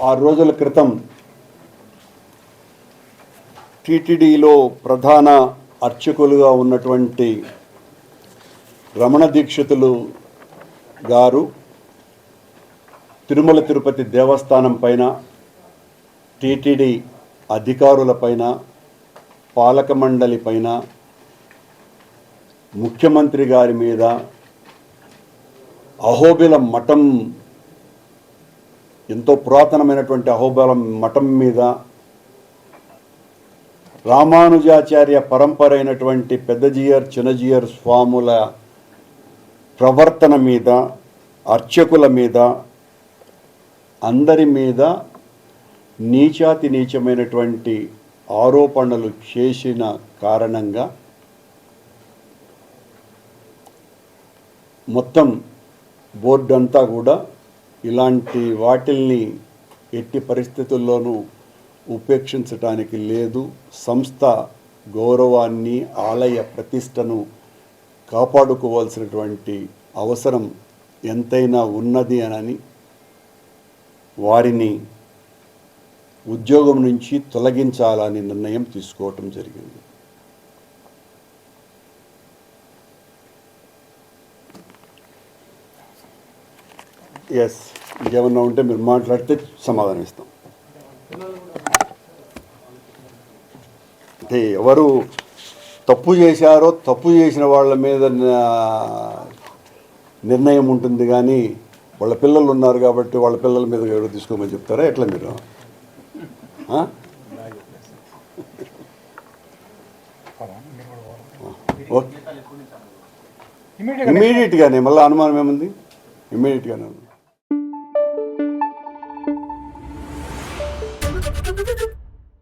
6 రోజుల క్రితం టీటీడీలో ప్రధాన అర్చకులుగా ఉన్నటువంటి రమణ దీక్షితులు గారు తిరుమల తిరుపతి దేవస్థానం పైన, టీటీడీ అధికారులపైన, పాలక మండలి పైన, ముఖ్యమంత్రి గారి మీద, అహోబిలం మఠం, ఎంతో పురాతనమైనటువంటి అహోబిలం మఠం మీద, రామానుజాచార్య పరంపర అయినటువంటి పెద్దజీయర్ చిన్నజీయర్ స్వాముల ప్రవర్తన మీద, అర్చకుల మీద, అందరి మీద నీచాతి నీచమైనటువంటి ఆరోపణలు చేసిన కారణంగా మొత్తం బోర్డు అంతా కూడా ఇలాంటి వాటిల్ని ఎట్టి పరిస్థితుల్లోనూ ఉపేక్షించడానికి లేదు, సంస్థ గౌరవాన్ని, ఆలయ ప్రతిష్టను కాపాడుకోవాల్సినటువంటి అవసరం ఎంతైనా ఉన్నది అని వారిని ఉద్యోగం నుంచి తొలగించాలని నిర్ణయం తీసుకోవటం జరిగింది. ఎస్, ఇంకేమన్నా ఉంటే మీరు మాట్లాడితే సమాధానం ఇస్తాం. అంటే ఎవరు తప్పు చేశారో తప్పు చేసిన వాళ్ళ మీద నిర్ణయం ఉంటుంది, కానీ వాళ్ళ పిల్లలు ఉన్నారు కాబట్టి వాళ్ళ పిల్లల మీద ఎవరు తీసుకోమని చెప్తారా ఎట్లా మీరు? ఇమ్మీడియట్గానే, మళ్ళీ అనుమానం ఏముంది? ఇమ్మీడియట్గానే ఉంది.